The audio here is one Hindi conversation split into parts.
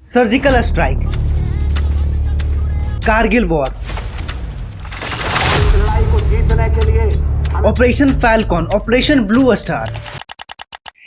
Surgical strike, Kargil war, operation falcon, operation blue star.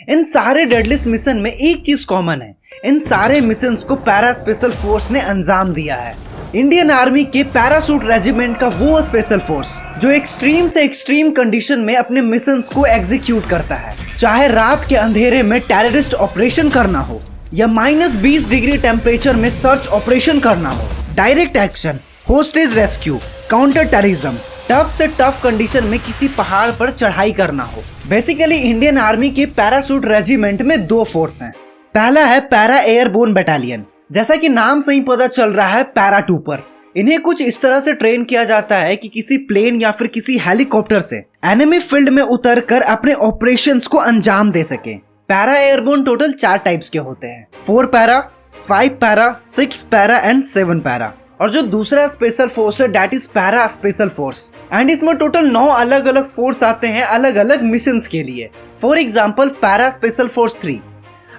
इन सारे डेडलिस्ट मिशन में एक चीज कॉमन है, इन सारे मिशंस को पैरा स्पेशल फोर्स ने अंजाम दिया है। इंडियन आर्मी के पैराशूट रेजिमेंट का वो स्पेशल फोर्स जो एक्सट्रीम से एक्सट्रीम कंडीशन में अपने मिशंस को एग्जीक्यूट करता है, चाहे रात के अंधेरे में टेररिस्ट ऑपरेशन करना हो या -20 डिग्री टेम्परेचर में सर्च ऑपरेशन करना हो, direct action, hostage rescue, counter terrorism, tough से टफ कंडीशन में किसी पहाड़ पर चढ़ाई करना हो। बेसिकली इंडियन आर्मी के पैराशूट रेजिमेंट में दो फोर्स हैं। पहला है पैरा एयरबोर्न बटालियन, जैसा कि नाम से ही पता चल रहा है, पैरा ट्रूपर। इन्हें कुछ इस तरह से ट्रेन किया जाता है कि किसी प्लेन या फिर किसी हेलीकॉप्टर से एनिमी फील्ड में उतरकर अपने ऑपरेशंस को अंजाम दे सके। पैरा एयरबोर्न टोटल 4 टाइप्स के होते हैं, 4 para, 5 para, 6 para and 7 para. और जो दूसरा स्पेशल फोर्स है that is para special force, and इसमें टोटल 9 अलग अलग फोर्स आते हैं अलग अलग मिशंस के लिए। For example para special force 3,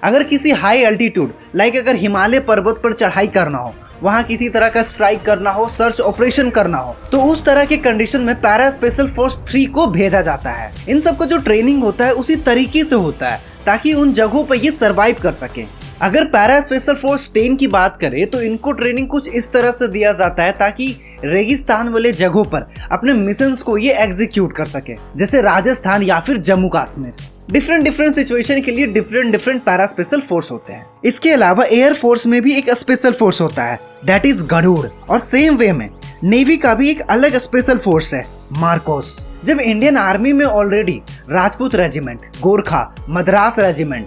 अगर किसी हाई अल्टीट्यूड लाइक अगर हिमालय पर्वत पर चढ़ाई करना हो, वहां किसी तरह का स्ट्राइक करना हो, सर्च ऑपरेशन करना हो, तो उस तरह के कंडीशन में पैरा स्पेशल फोर्स 3 को भेजा जाता है। इन सबका जो ट्रेनिंग होता है उसी तरीके से होता है ताकि उन जगहों पर ये सर्वाइव कर सके। अगर पैरा स्पेशल फोर्स 10 की बात करें तो इनको ट्रेनिंग कुछ इस तरह से दिया जाता है ताकि रेगिस्तान वाले जगहों पर अपने मिशंस को ये एग्जीक्यूट कर सके, जैसे राजस्थान या फिर जम्मू कश्मीर। डिफरेंट सिचुएशन के लिए डिफरेंट पैरा स्पेशल फोर्स होते हैं। इसके अलावा एयर फोर्स में भी एक स्पेशल फोर्स होता है दैट इज गरुड़, और सेम वे में नेवी का भी एक अलग स्पेशल फोर्स है, मार्कोस। जब इंडियन आर्मी में already Rajput regiment, Gorkha, Madras regiment,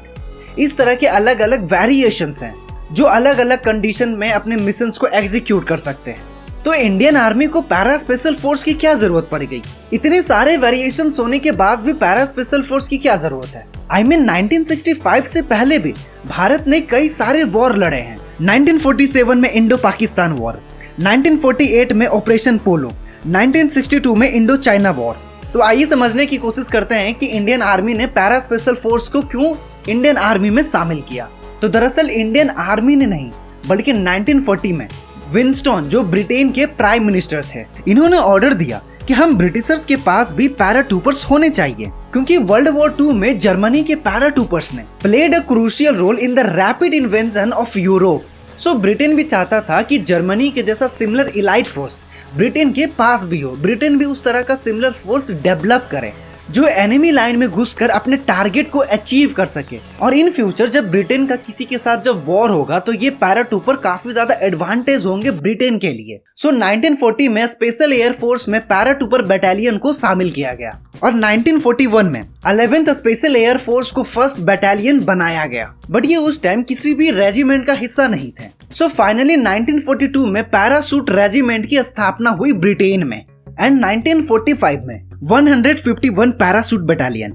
इस तरह के अलग अलग वेरिएशंस हैं जो अलग अलग कंडीशन में अपने मिशंस को एग्जीक्यूट कर सकते हैं, तो इंडियन आर्मी को पैरा स्पेशल फोर्स की क्या जरूरत पड़ गई? इतने सारे वेरिएशंस होने के बाद भी पैरा स्पेशल फोर्स की क्या जरूरत है? I mean 1965 से पहले भी भारत ने कई सारे वॉर लड़े हैं। 1947 में इंडो पाकिस्तान वॉर, 1948 में ऑपरेशन पोलो, 1962 में इंडो चाइना वॉर। तो आइए समझने की कोशिश करते हैं कि इंडियन आर्मी ने पैरा स्पेशल फोर्स को क्यों इंडियन आर्मी में शामिल किया। तो दरअसल इंडियन आर्मी ने नहीं बल्कि 1940 में विंस्टन, जो ब्रिटेन के प्राइम मिनिस्टर थे, इन्होंने ऑर्डर दिया कि हम ब्रिटिशर्स के पास भी पैरा ट्रूपर्स होने चाहिए, क्योंकि वर्ल्ड वॉर 2 में जर्मनी के पैरा ट्रूपर्स ने played a crucial role in the rapid invention of Europe. So Britain भी चाहता था कि जर्मनी के जैसा सिमिलर इलाइट फोर्स ब्रिटेन के पास भी हो, ब्रिटेन भी उस तरह का सिमिलर फोर्स डेवलप करे जो एनिमी लाइन में घुसकर अपने टारगेट को अचीव कर सके। और इन फ्यूचर जब ब्रिटेन का किसी के साथ जब वॉर होगा तो ये पैरा ट्रूपर काफी ज्यादा एडवांटेज होंगे ब्रिटेन के लिए। सो 1940 में स्पेशल एयर फोर्स में पैरा ट्रूपर बटालियन को शामिल किया गया और 1941 में 11th स्पेशल एयर फोर्स को फर्स्ट बटालियन बनाया गया, बट ये उस टाइम किसी भी रेजिमेंट का हिस्सा नहीं थे। सो फाइनली 1942 में पैराशूट रेजिमेंट की स्थापना हुई ब्रिटेन में, एंड 1945 में 151 parachute battalion,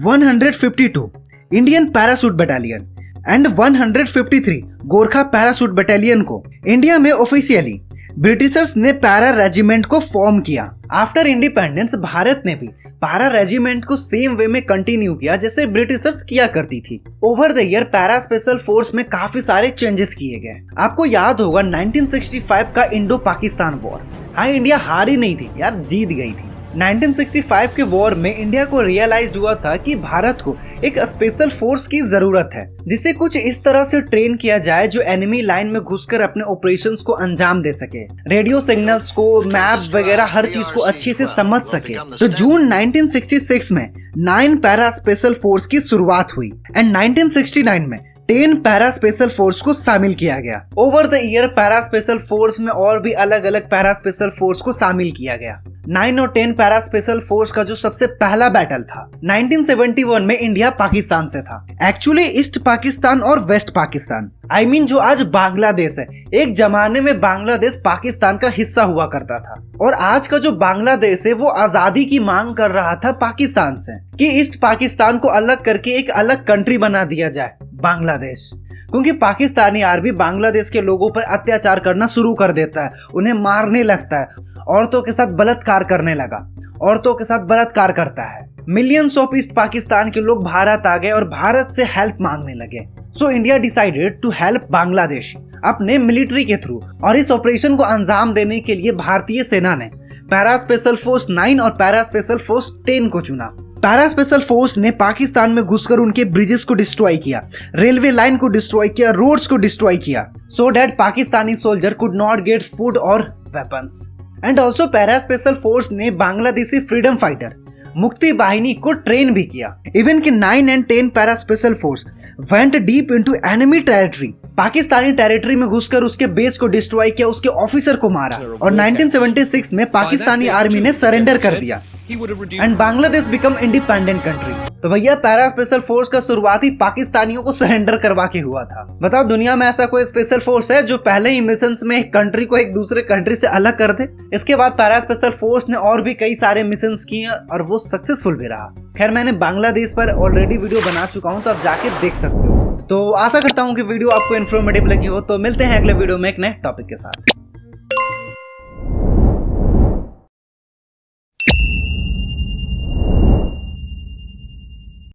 152 Indian parachute battalion and 153 Gorkha parachute battalion को इंडिया में ऑफिशियली ब्रिटिशर्स ने पैरा रेजिमेंट को फॉर्म किया। आफ्टर इंडिपेंडेंस भारत ने भी पैरा रेजिमेंट को सेम वे में कंटिन्यू किया जैसे ब्रिटिशर्स किया करती थी। Over the year para special force में काफी सारे चेंजेस किए गए। आपको याद होगा 1965 का इंडो पाकिस्तान वॉर। हाँ, इंडिया हारी नहीं थी यार, जीत गई थी। 1965 के वॉर में इंडिया को रियलाइज हुआ था कि भारत को एक स्पेशल फोर्स की जरूरत है जिसे कुछ इस तरह से ट्रेन किया जाए जो एनिमी लाइन में घुसकर अपने ऑपरेशंस को अंजाम दे सके, रेडियो सिग्नल्स को, मैप वगैरह हर चीज को अच्छे से समझ सके। तो जून 1966 में 9 पैरा स्पेशल फोर्स की शुरुआत हुई एंड 1969 में 10 पैरा स्पेशल फोर्स को शामिल किया गया। Over the year para special force में और भी अलग अलग पैरा स्पेशल फोर्स को शामिल किया गया। 9 और 10 पैरा स्पेशल फोर्स का जो सबसे पहला बैटल था 1971 में इंडिया पाकिस्तान से था। एक्चुअली ईस्ट पाकिस्तान और वेस्ट पाकिस्तान, आई मीन जो आज बांग्लादेश है, एक जमाने में बांग्लादेश पाकिस्तान का हिस्सा हुआ करता था और आज का जो बांग्लादेश है वो आजादी की मांग कर रहा था पाकिस्तान से कि ईस्ट पाकिस्तान को अलग करके एक अलग कंट्री बना दिया जाए, बांग्लादेश। क्योंकि पाकिस्तानी आर्मी बांग्लादेश के लोगों पर अत्याचार करना शुरू कर देता है, उन्हें मारने लगता है, औरतों के साथ बलात्कार करने लगा, औरतों के साथ बलात्कार करता है। मिलियंस ऑफ ईस्ट पाकिस्तान के लोग भारत आ गए और भारत से हेल्प मांगने लगे। So India decided to help Bangladesh अपने मिलिट्री के थ्रू, और इस ऑपरेशन को अंजाम देने के लिए भारतीय सेना ने पैरा स्पेशल फोर्स 9 और पैरा स्पेशल फोर्स 10 को चुना। पैरा स्पेशल फोर्स ने पाकिस्तान में घुसकर उनके ब्रिजेस को डिस्ट्रॉय किया, रेलवे लाइन को डिस्ट्रॉय किया, रोड्स को डिस्ट्रॉय किया, so that Pakistani soldier could not get food और weapons. And also para special force ने बांग्लादेशी फ्रीडम फाइटर मुक्ति बाहिनी को ट्रेन भी किया। इवन कि 9 and 10 para special force went deep into enemy territory, Pakistani territory में घुसकर उसके बेस को डिस्ट्रॉय किया, उसके ऑफिसर को मारा, और 1976 में पाकिस्तानी आर्मी ने सरेंडर कर दिया and Bangladesh become independent country. तो भैया पैरा स्पेशल फोर्स का शुरुआती पाकिस्तानियों को सरेंडर करवा के हुआ था। बताओ दुनिया में ऐसा कोई स्पेशल फोर्स है जो पहले ही मिशंस में एक कंट्री को एक दूसरे कंट्री से अलग कर दे? इसके बाद पैरा स्पेशल फोर्स ने और भी कई सारे मिशंस किए और वो सक्सेसफुल भी रहा। खैर मैंने बांग्लादेश पर ऑलरेडी वीडियो बना चुका हूँ, तो आप जाके देख सकते हो। तो आशा करता हूँ कि वीडियो आपको इन्फॉर्मेटिव लगी हो। तो मिलते हैं अगले वीडियो में एक नए टॉपिक के साथ।